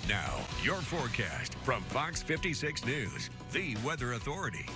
Now, your forecast from Fox 56 News, the weather authority.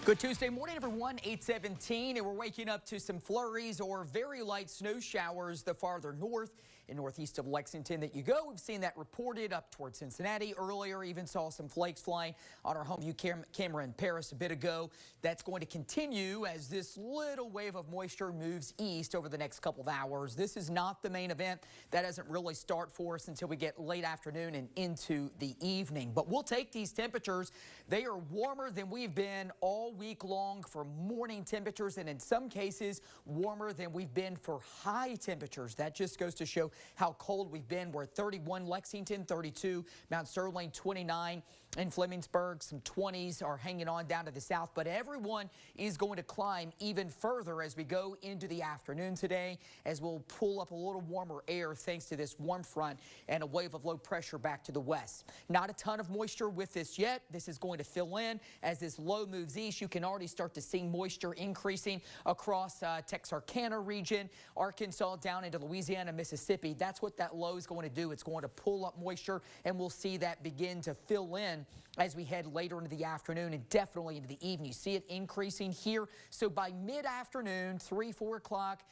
Good Tuesday morning, everyone. 8:17, and we're waking up to some flurries or very light snow showers the farther north and northeast of Lexington that you go. We've seen that reported up towards Cincinnati earlier. Even saw some flakes flying on our home view camera in Paris a bit ago. That's going to continue as this little wave of moisture moves east over the next couple of hours. This is not the main event. That doesn't really start for us until we get late afternoon and into the evening. But we'll take these temperatures. They are warmer than we've been all week long for morning temperatures, and in some cases warmer than we've been for high temperatures. That just goes to show how cold we've been. We're at 31 Lexington, 32 Mount Sterling, 29 in Flemingsburg. Some 20s are hanging on down to the south, but everyone is going to climb even further as we go into the afternoon today, as we'll pull up a little warmer air thanks to this warm front and a wave of low pressure back to the west. Not a ton of moisture with this yet. This is going to fill in as this low moves east. You can already start to see moisture increasing across Texarkana region, Arkansas down into Louisiana, Mississippi. That's what that low is going to do. It's going to pull up moisture, and we'll see that begin to fill in as we head later into the afternoon and definitely into the evening. You see it increasing here. So by mid-afternoon, 3, 4 o'clock,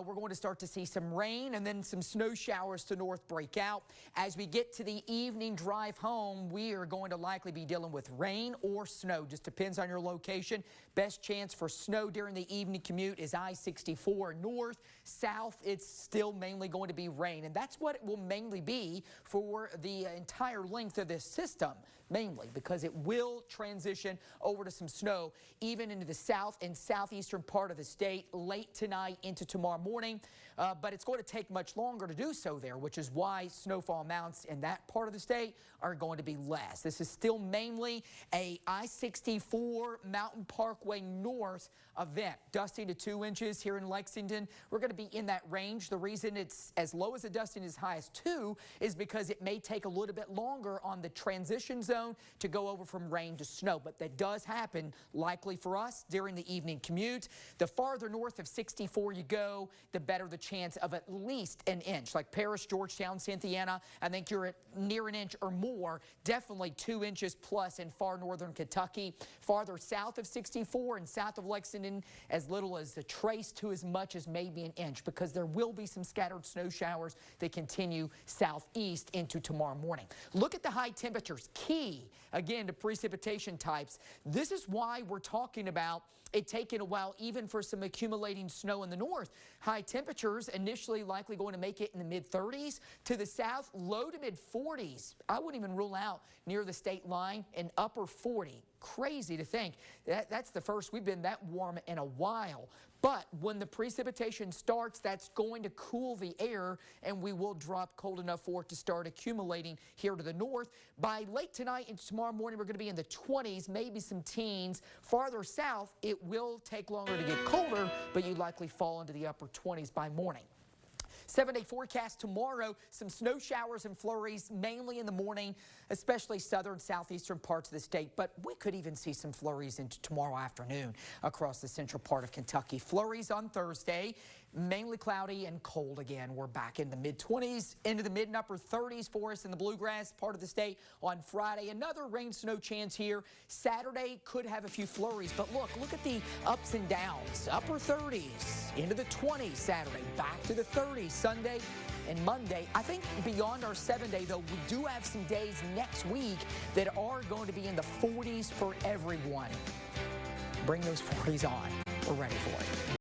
we're going to start to see some rain and then some snow showers to north break out. As we get to the evening drive home, we are going to likely be dealing with rain or snow. Just depends on your location. Best chance for snow during the evening commute is I-64 north. South, it's still mainly going to be rain, and that's what it will mainly be for the entire length of this system, mainly because it will transition over to some snow even into the south and southeastern part of the state late tonight into tomorrow morning, but it's going to take much longer to do so there, which is why snowfall amounts in that part of the state are going to be less. This is still mainly a I-64 Mountain Parkway North event. Dusting to 2 inches here in Lexington. We're going to be in that range. The reason it's as low as a dusting as high as 2 is because it may take a little bit longer on the transition zone to go over from rain to snow, but that does happen likely for us during the evening commute. The farther north of 64 you go, the better the chance of at least an inch. Like Paris, Georgetown, Cynthiana, I think you're at near an inch or more. Definitely 2 inches plus in far northern Kentucky. Farther south of 64 and south of Lexington, as little as a trace to as much as maybe an inch, because there will be some scattered snow showers that continue southeast into tomorrow morning. Look at the high temperatures. Key, again, to precipitation types. This is why we're talking about it taking a while even for some accumulating snow in the north. High temperatures initially likely going to make it in the mid-30s. To the south, low to mid-40s. I wouldn't even rule out near the state line an upper 40. Crazy to think that's the first we've been that warm in a while. But when the precipitation starts, that's going to cool the air, and we will drop cold enough for it to start accumulating here to the north. By late tonight and tomorrow morning, we're going to be in the 20s, maybe some teens. Farther south, it will take longer to get colder, but you likely fall into the upper 20s by morning. 7-day forecast tomorrow, some snow showers and flurries mainly in the morning, especially southern southeastern parts of the state, but we could even see some flurries into tomorrow afternoon across the central part of Kentucky. Flurries on Thursday, mainly cloudy and cold again. We're back in the mid-20s, into the mid and upper 30s for us in the bluegrass part of the state on Friday. Another rain snow chance here. Saturday could have a few flurries, but look at the ups and downs. Upper 30s into the 20s Saturday, back to the 30s Sunday and Monday. I think beyond our 7-day, though, we do have some days next week that are going to be in the 40s for everyone. Bring those 40s on. We're ready for it.